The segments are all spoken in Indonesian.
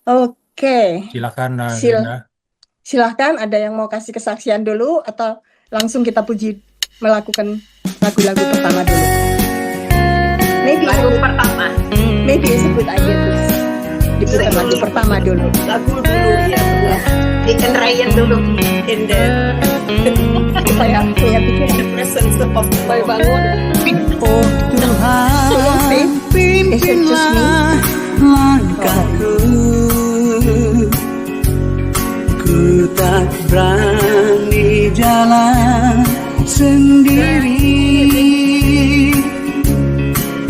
Oke, Silakan, sil Linda. silahkan ada yang mau kasih kesaksian dulu atau langsung kita puji melakukan lagu-lagu pertama dulu. Lagu pertama. Maybe it's a good idea to diputar lagu pertama dulu. Lagu dulu ya. Ikan Ryan dulu. In the Saya pikir presence of supaya bangun. Oh Tolong sih. Tuhan, Is it just me? pimpinlah langkahku. Ku tak berani jalan sendiri,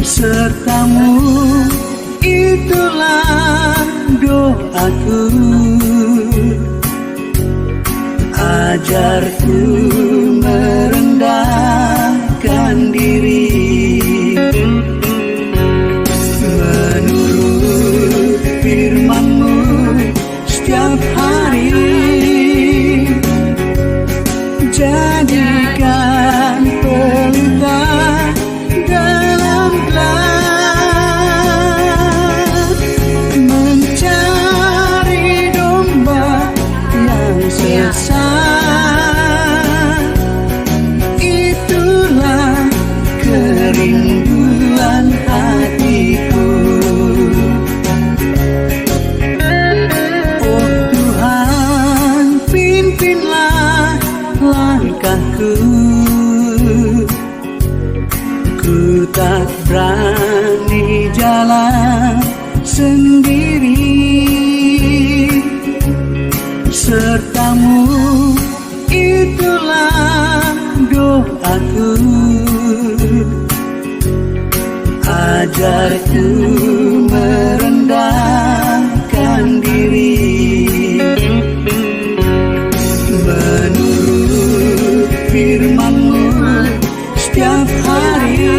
sertamu itulah doaku. Ajarku merendahkan diri, menurut firman-Mu setiap hari. Jadikan pelita dalam gelas, mencari domba yang sesat. Itulah kerinduan hatiku. Oh Tuhan, pimpinlah langkahku. Ku tak berani jalan sendiri, sertamu itulah doaku. Ajarku merendahkan diri, menurut firman-Mu setiap hari.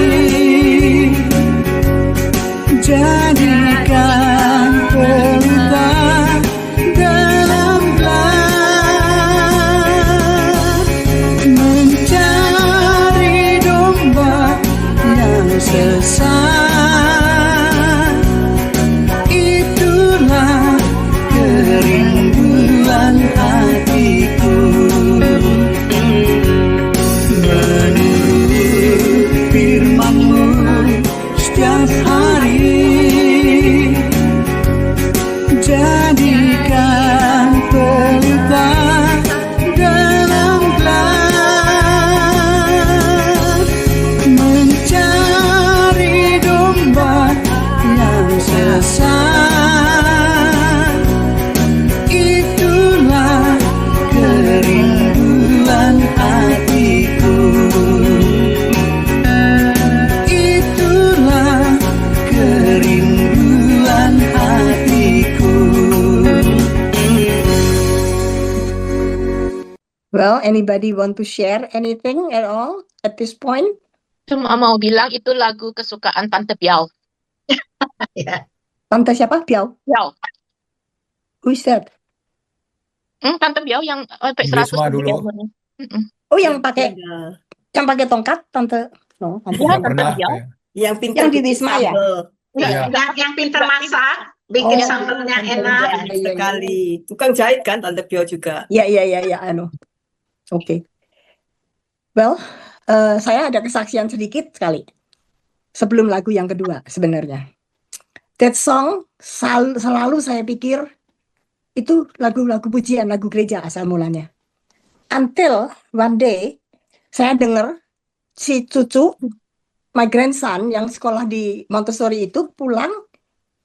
Jadikan pelita dalam gelas, mencari domba yang sesat. Itulah kerinduan hatiku. Menurut firman-Mu setiap hari. Jadikan pelita dalam gelas, mencari domba yang sesat. Itulah kerinduan hatiku. Itulah kerinduan hatiku. Well, anybody want to share anything at all at this point? Cuma mau bilang itu lagu kesukaan Tante Piau. ya. Tante siapa? Piau? Piau. Who is that? Tante Piau yang sampai Inggris 100 mah dulu. umurnya. Oh, yang pakai tongkat, Tante. No, Tante. Ya, Yang Tante pernah. Piau. Yang pintar Yang di bikin Wisma ya? sambel. Iya. Yang pintar masak, bikin Oh, sambelnya iya, enak iya, iya. sekali. Tukang jahit kan Tante Pio juga. Ya, Oke. Well, saya ada kesaksian sedikit sekali sebelum lagu yang kedua sebenarnya. That song selalu saya pikir itu lagu-lagu pujian, lagu gereja asal mulanya. Until one day saya dengar si cucu, my grandson yang sekolah di Montessori itu pulang,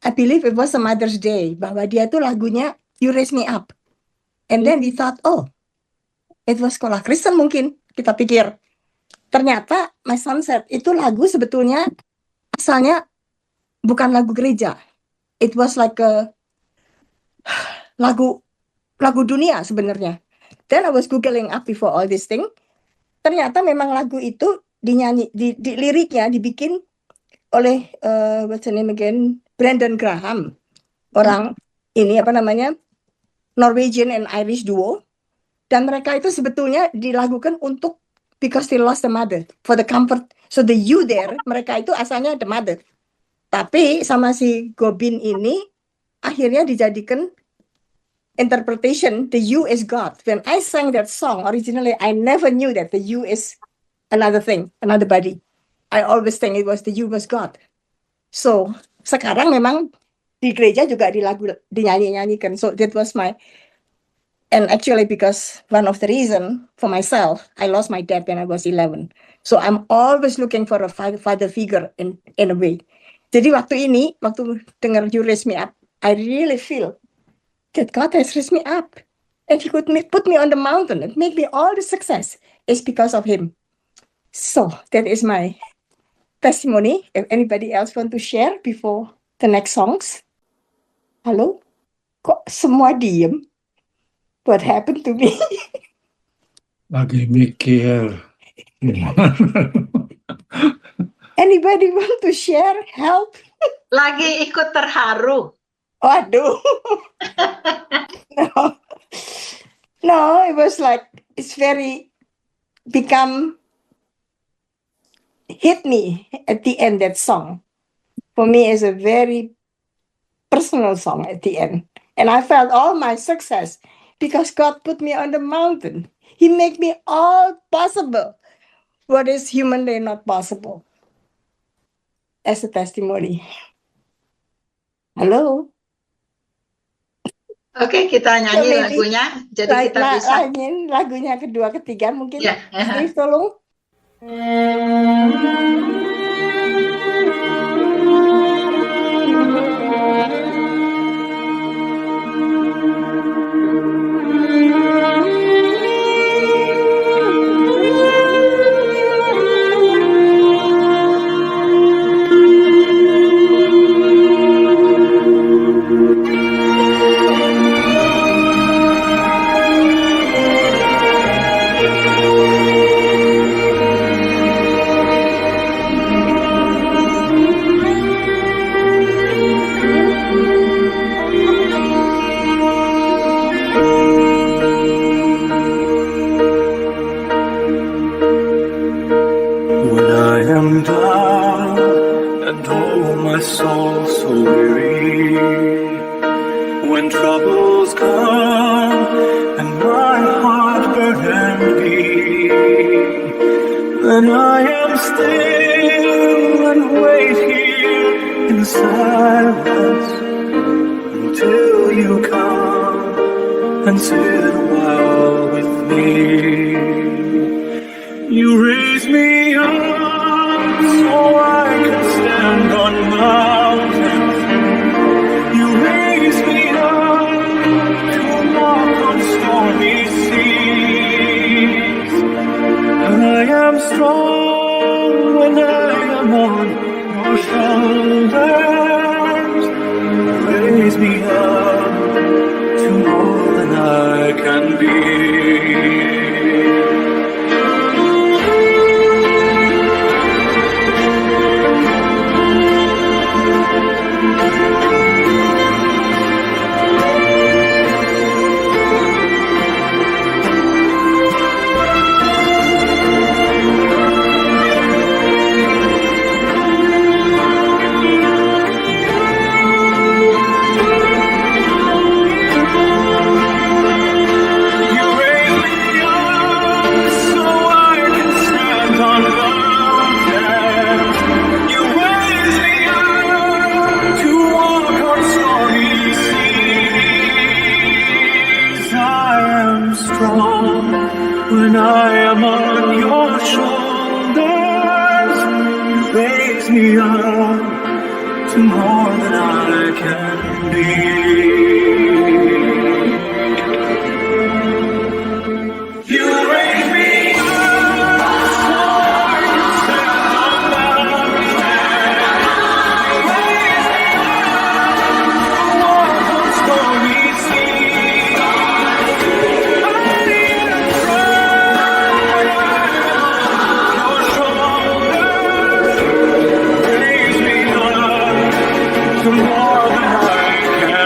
I believe it was a Mother's Day, bahwa dia itu lagunya You Raise Me Up. And then we thought, oh, it was sekolah Kristen mungkin, kita pikir. Ternyata my son said, itu lagu sebetulnya asalnya bukan lagu gereja. It was like a lagu dunia sebenarnya. Then I was googling up before all this thing. Ternyata memang lagu itu dinyanyi, di liriknya dibikin oleh what's the name again? Brandon Graham. Orang ini apa namanya? Norwegian and Irish duo. Dan mereka itu sebetulnya dilakukan untuk because they lost the mother, for the comfort. So the you there, mereka itu asalnya the mother. Tapi sama si Gobin ini akhirnya dijadikan interpretation, the you is God. When I sang that song, originally I never knew that the you is another thing, another body. I always think it was the you was God. So, sekarang memang di gereja juga di lagu dinyanyi-nyanyikan. So, that was my, and actually because one of the reason for myself, I lost my dad when I was 11. So, I'm always looking for a father figure in a way. Jadi waktu dengar You Raise Me Up, I really feel that God has raised me up. And He could put me on the mountain and make me all the success is because of Him. So, that is my testimony. If anybody else want to share before the next songs? Halo? Kok semua diem? What happened to me? Lagi mikir. Anybody want to share? Help? Lagi ikut terharu. Waduh. No. No, it was like, it's very, hit me at the end, that song. For me, is a very personal song at the end. And I felt all my success because God put me on the mountain. He made me all possible. What is humanly not possible? As a testimony. Halo? Oke, kita nyanyi Maybe lagunya. Jadi kita bisa. Lagunya kedua, ketiga mungkin. Ya. Please tolong. When I am down and oh my soul so weary, when troubles come and my heart burns empty, then I am still and wait here in silence until you come and sit a while with me. You raise me up so I can stand on mountains. You raise me up to walk on stormy seas. I am strong when I am on your shoulders. Raise me up to more than I can be. When I am on your shoulders, you raise me up to more than I can be. You raise me up so I can stand on mountains. You raise me up to walk on stormy seas. To more than I can be.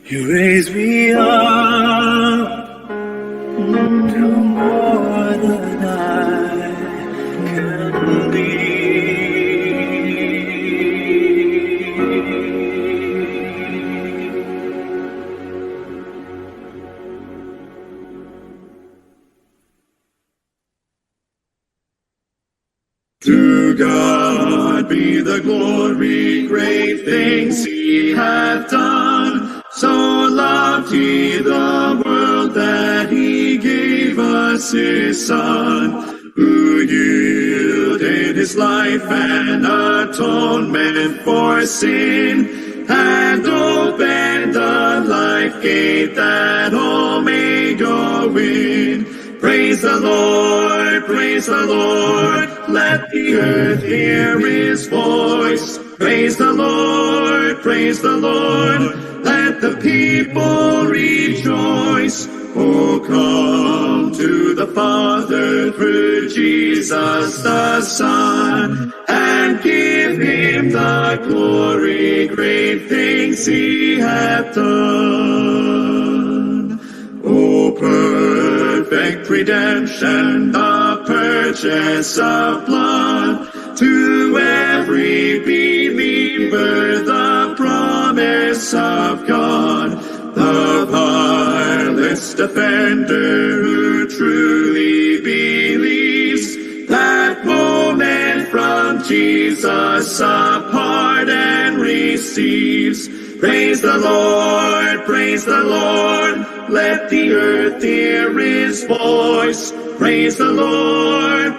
You raise me up to more than I can be. To God be the glory, great things He hath done. So loved He the world that He gave us His Son, who yielded His life an atonement for sin, and opened the life gate that all may go in. Praise the Lord, praise the Lord, let the earth hear His voice. Praise the Lord, praise the Lord, let the people rejoice. Oh, come to the Father through Jesus the Son, and give Him the glory, great things He hath done. Oh, perfect redemption, the purchase of blood, to every believer the promise of God, the harmless defender who truly believes, that moment from Jesus a pardon receives. Praise the Lord, let the earth hear His voice. Praise the Lord,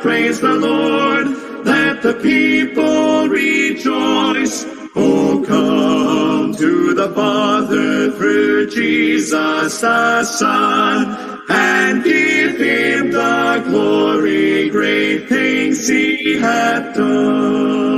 let the people rejoice. Oh, come to the Father through Jesus the Son, and give Him the glory, great things He hath done.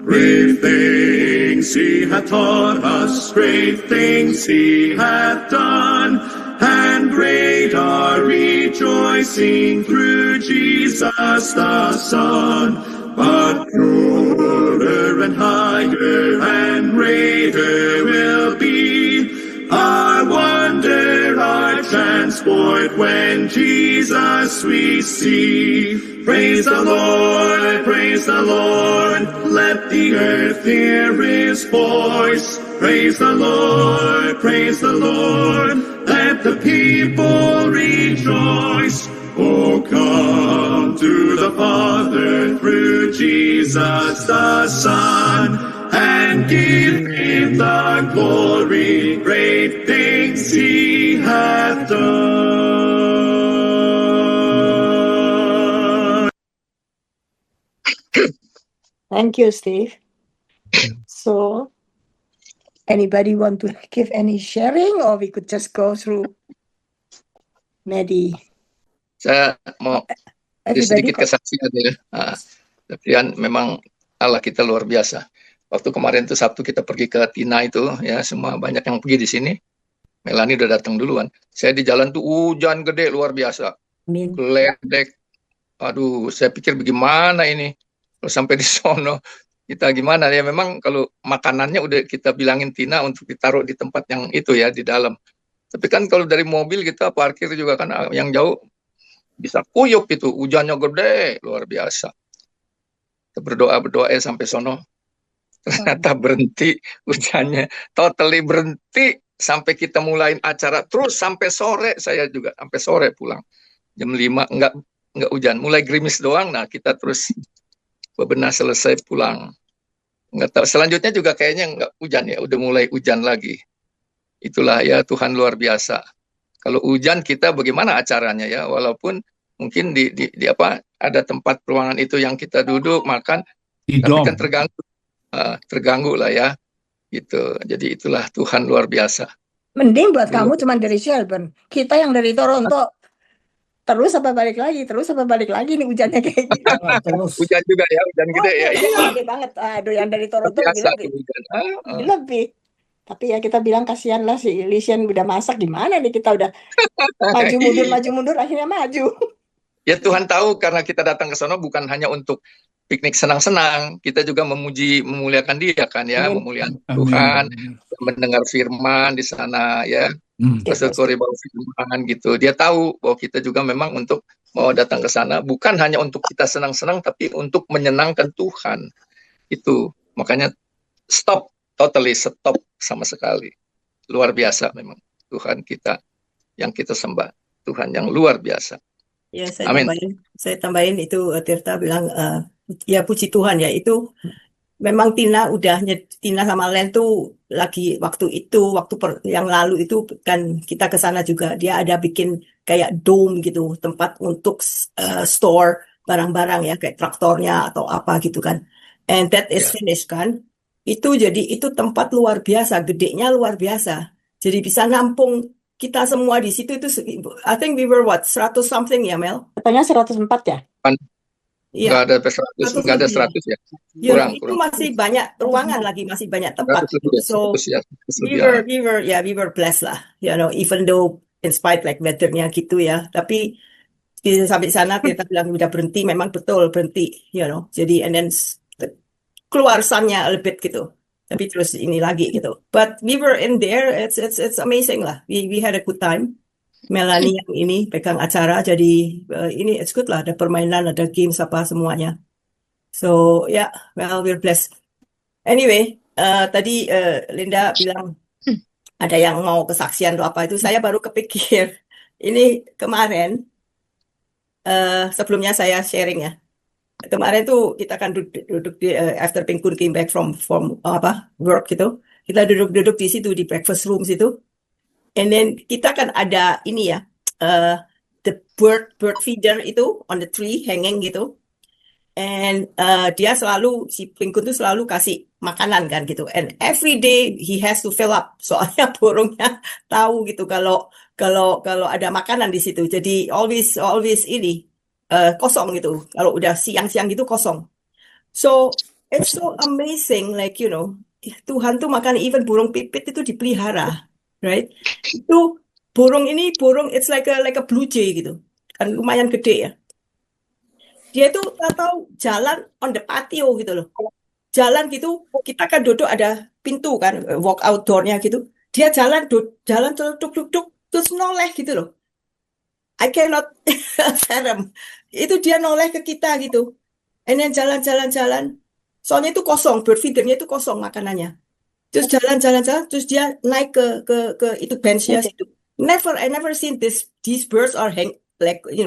Great things He hath taught us, great things He hath done, and great our rejoicing through Jesus the Son. But purer and higher and greater will be our wonder, our transport, when Jesus we see. Praise the Lord, let the earth hear His voice. Praise the Lord, let the people rejoice. Oh, come to the Father through Jesus the Son, and give Him the glory, great things He hath done. Thank you, Steve. So, anybody want to give any sharing, or we could just go through Medi? Saya mau Everybody, sedikit kesaksian ya. Tapi kan memang Allah kita luar biasa. Waktu kemarin tuh Sabtu kita pergi ke Tina itu, ya semua banyak yang pergi di sini. Melani udah datang duluan. Saya di jalan tuh hujan gede luar biasa. amin. Geledek. Aduh, saya pikir bagaimana ini. Kalau sampai di sono kita gimana ya? Memang kalau makanannya udah kita bilangin Tina untuk ditaruh di tempat yang itu ya, di dalam. Tapi kan kalau dari mobil kita parkir juga kan yang jauh bisa kuyup itu, hujannya gede, luar biasa. Kita berdoa sampai sono, ternyata berhenti hujannya, totally berhenti sampai kita mulain acara, terus sampai sore, saya juga sampai sore pulang. Jam 5 enggak hujan, mulai gerimis doang, nah kita terus bebenah selesai pulang. Enggak tahu, selanjutnya juga kayaknya enggak hujan ya, udah mulai hujan lagi. Itulah ya Tuhan luar biasa. Kalau hujan kita bagaimana acaranya ya, walaupun mungkin di apa ada tempat ruangan itu yang kita duduk makan, tapi kan terganggu lah ya, gitu. Jadi itulah Tuhan luar biasa. Mending buat kamu cuma dari Shelburne, kita yang dari Toronto terus apa balik lagi nih hujannya kayak gitu. Terus Hujan juga ya, hujan gede ya. Iya, gede banget. Aduh, yang dari Toronto Biasa lebih. tuh hujan. Lebih. Tapi ya kita bilang kasihan lah si Elysian udah masak, gimana nih kita udah maju mundur akhirnya maju. Ya Tuhan tahu, karena kita datang ke sana bukan hanya untuk piknik senang-senang, kita juga memuliakan Dia kan ya, Amin. memuliakan Amin. Tuhan, mendengar firman di sana ya, bersyukur bawa firman gitu. Dia tahu bahwa kita juga memang untuk mau datang ke sana bukan hanya untuk kita senang-senang, tapi untuk menyenangkan Tuhan. Itu makanya stop sama sekali. Luar biasa memang Tuhan kita yang kita sembah, Tuhan yang luar biasa. Ya, saya Amin. tambahin itu Tirta bilang ya puji Tuhan ya, itu memang Tina sama Len tuh lagi waktu yang lalu itu kan kita ke sana juga, dia ada bikin kayak dome gitu, tempat untuk store barang-barang ya, kayak traktornya atau apa gitu kan. And that is finished kan. Itu tempat luar biasa, gedenya luar biasa. Jadi bisa nampung kita semua di situ itu. I think we were 100 something ya, Mel? Katanya 104 ya? Iya. Nggak ada 100 ya. Itu masih banyak ruangan lagi, masih banyak tempat. 100 lebih ya, So 100 ya. we were blessed lah, even though in spite like weathernya gitu ya. Tapi sampai sana kita bilang udah berhenti, memang betul berhenti, Jadi and then keluar sunnya a little bit gitu. Tapi terus ini lagi gitu. But we were in there, it's amazing lah. We had a good time. Melanie yang ini pegang acara, jadi ini it's good lah, ada permainan, ada games apa semuanya. So yeah, well we're blessed. Anyway, tadi Linda bilang ada yang mau kesaksian atau apa itu, saya baru kepikir ini kemarin sebelumnya saya sharing ya. Kemarin tuh kita kan duduk di after Pengkun came back from work gitu, kita duduk di situ di breakfast room situ, and then kita kan ada ini ya, the bird feeder itu on the tree hanging gitu, and dia si Pengkun tuh selalu kasih makanan kan gitu, and every day he has to fill up, soalnya burungnya tahu gitu kalau ada makanan di situ, jadi always ini kosong gitu. Kalau udah siang-siang gitu kosong. So it's so amazing, like Tuhan tuh makan even burung pipit itu dipelihara, right? Itu burung it's like a blue jay gitu, kan lumayan gede ya. Dia tuh tahu jalan on the patio gitu loh. Jalan gitu, kita kan duduk ada pintu kan, walk outdoornya gitu. Dia jalan duduk terus noleh gitu loh. I cannot fathom. Itu dia noleh ke kita gitu. And then jalan. Soalnya itu kosong, bird feedernya itu kosong makanannya. Terus jalan, terus dia naik ke itu benchnya situ. I never seen these birds are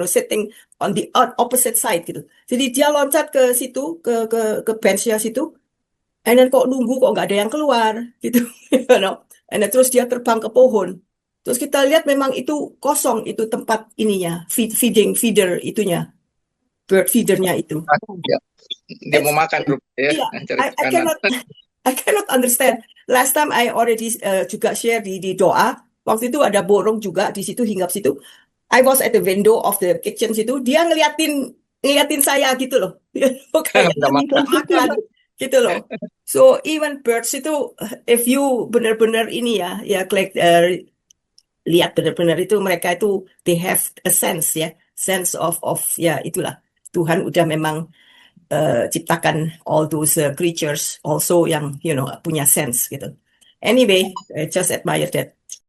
sitting on the opposite side gitu. Jadi dia loncat ke situ, ke benchnya situ. And then kok nunggu kok nggak ada yang keluar gitu. And then terus dia terbang ke pohon. Terus kita lihat memang itu kosong, itu tempat ininya, feeder itunya, bird feedernya itu. Ya. Dia mau makan ya. I cannot understand. Last time I already juga share di doa, waktu itu ada burung juga di situ, hinggap situ. I was at the window of the kitchen situ, dia ngeliatin saya gitu loh. Kayak makan gitu loh. So even birds itu, if you benar-benar ini ya lihat benar-benar itu mereka itu they have a sense of ya itulah Tuhan udah memang ciptakan all those creatures also yang punya sense gitu. Anyway, I just admire that.